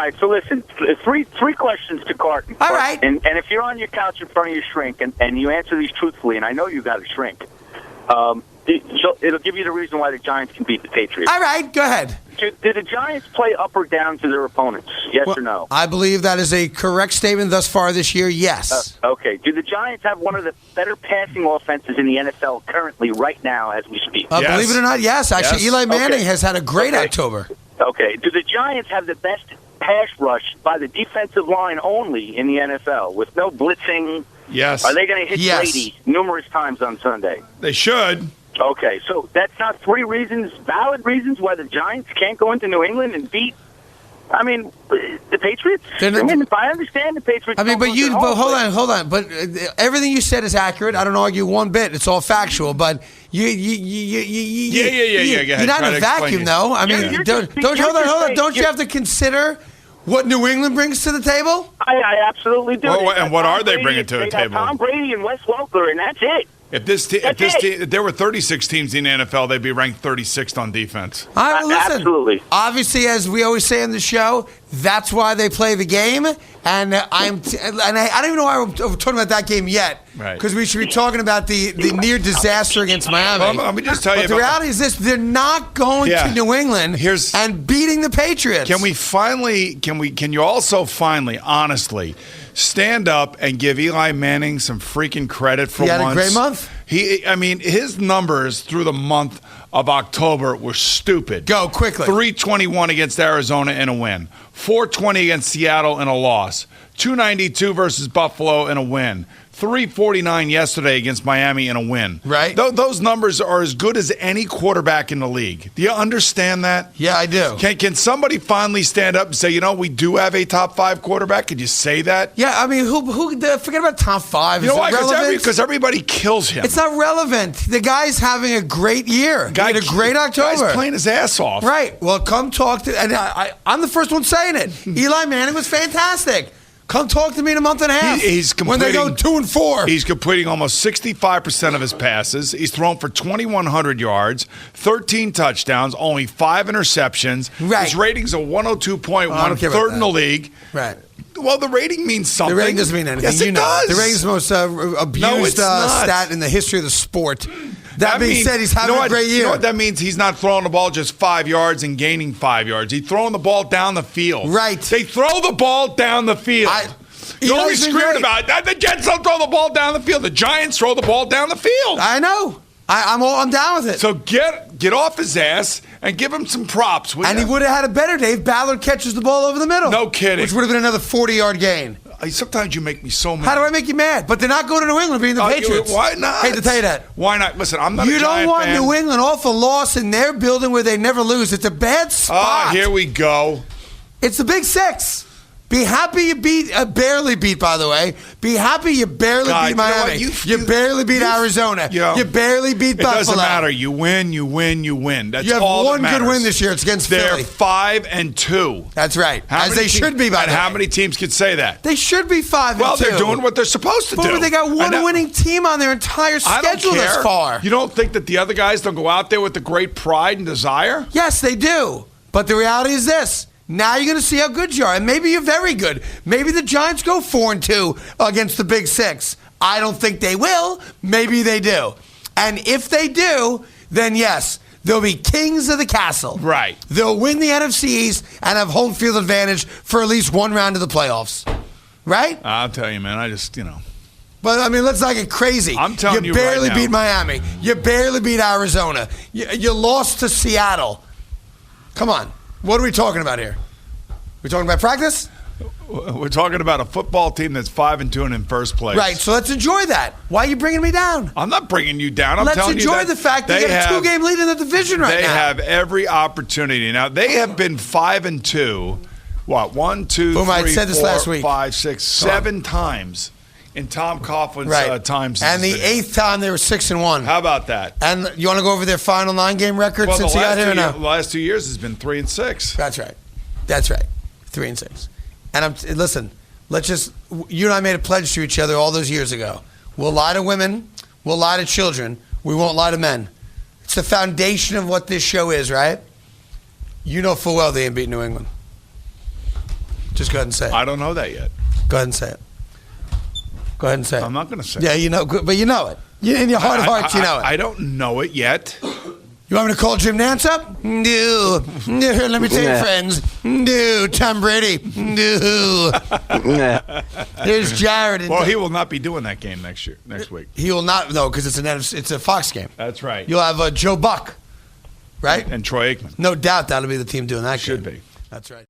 right, so listen, three questions to Carton. All right. And if you're on your couch in front of your shrink and you answer these truthfully, and I know you got a shrink, it'll give you the reason why the Giants can beat the Patriots. All right, go ahead. Did the Giants play up or down to their opponents? Yes or no? I believe that is a correct statement thus far this year, yes. Okay. Do the Giants have one of the better passing offenses in the NFL currently, right now, as we speak? Yes. Believe it or not, yes. Actually, Yes. Eli Manning has had a great October. Okay. Do the Giants have the best pass rush by the defensive line only in the NFL, with no blitzing? Yes. Are they going to hit Yes. Brady numerous times on Sunday? They should. Okay, so that's not three valid reasons why the Giants can't go into New England and beat, the Patriots? If I understand the Patriots. Hold on. But everything you said is accurate. I don't argue one bit. It's all factual. But you're not in a vacuum, though. I mean, don't you have to consider what New England brings to the table? I absolutely do. Well, and what are they bringing to the table? Tom Brady and Wes Welker, and that's it. If there were 36 teams in the NFL, they'd be ranked 36th on defense. Listen, absolutely. Obviously, as we always say on the show, that's why they play the game. And I don't even know why we're talking about that game yet. Right. Because we should be talking about the near disaster against Miami. Let me just tell you. But the reality is this: they're not going to New England and beating the Patriots. Can you also finally, honestly, stand up and give Eli Manning some freaking credit for once? He had a great month. His numbers through the month of October were stupid. Go quickly. 321 against Arizona in a win. 420 against Seattle in a loss. 292 versus Buffalo in a win. 349 yesterday against Miami in a win. Right. Those numbers are as good as any quarterback in the league. Do you understand that? Yeah, I do. Can somebody finally stand up and say, we do have a top 5 quarterback? Could you say that? Yeah, I mean, forget about top 5. You know why? Because everybody kills him. It's not relevant. The guy's having a great year. He had a great October. Guy's playing his ass off. Right. Well, come talk to. And I'm the first one saying it. Eli Manning was fantastic. Come talk to me in a month and a half. When they go 2-4. He's completing almost 65% of his passes. He's thrown for 2,100 yards, 13 touchdowns, only 5 interceptions. Right. His rating's a 102.1, third in the league. Right. Well, the rating means something. The rating doesn't mean anything. Yes, it does. The rating's the most abused stat in the history of the sport. That being said, he's having a great year. You know what that means? He's not throwing the ball just 5 yards and gaining 5 yards. He's throwing the ball down the field. Right. They throw the ball down the field. You're always screaming about it. The Jets don't throw the ball down the field. The Giants throw the ball down the field. I know. I'm down with it. So get off his ass and give him some props. And he would have had a better day if Ballard catches the ball over the middle. No kidding. Which would have been another 40-yard gain. Sometimes you make me so mad. How do I make you mad? But they're not going to New England beating the Patriots. Why not? Hate to tell you that. Why not? Listen, I'm not a You Giant don't want fan. New England off a loss in their building where they never lose. It's a bad spot. Here we go. It's the Big Six. Be happy you barely beat, by the way. Be happy you barely beat Miami. You barely beat Arizona. You barely beat Buffalo. It doesn't matter. You win. That's you have all one that matters. good win this year. It's against They're Philly. 5-2. That's right. As they should be, by the way. And how many teams could say that? They should be 5-2. Well, they're doing what they're supposed to do. But they got one winning team on their entire schedule this far. You don't think that the other guys don't go out there with the great pride and desire? Yes, they do. But the reality is this. Now you're going to see how good you are. And maybe you're very good. Maybe the Giants go 4-2 against the Big Six. I don't think they will. Maybe they do. And if they do, then yes, they'll be kings of the castle. Right. They'll win the NFC East and have home field advantage for at least one round of the playoffs. Right? I'll tell you, man. But, let's not get crazy. I'm telling you barely right now. beat Miami. You barely beat Arizona. You lost to Seattle. Come on. What are we talking about here? We talking about practice? We're talking about a football team that's 5-2 and in first place. Right, so let's enjoy that. Why are you bringing me down? I'm not bringing you down. I'm telling you Let's enjoy the fact that you got a 2-game lead in the division right now. They have every opportunity. Now, they have been 5-2, 1, 2, Boom, 3, I said this 4, last week. 5, 6, 7 times in Tom Coughlin's time. And the 8th time they were 6-1. How about that? And you want to go over their final 9-game record since he got here or no? The last 2 years has been 3-6. That's right. 3-6. And listen, you and I made a pledge to each other all those years ago. We'll lie to women. We'll lie to children. We won't lie to men. It's the foundation of what this show is, right? You know full well they ain't beat New England. Just go ahead and say it. I don't know that yet. Go ahead and say it. Go ahead and say it. I'm not going to say Yeah, it. you know, but you know it. In your heart of hearts, you know it. I don't know it yet. You want me to call Jim Nantz up? No. Let me tell you, friends. No. Tom Brady. No. Here's Jared. Well, he will not be doing that game next week. He will not, no, because it's a Fox game. That's right. You'll have Joe Buck, right? And Troy Aikman. No doubt that'll be the team doing that game. Should be. That's right.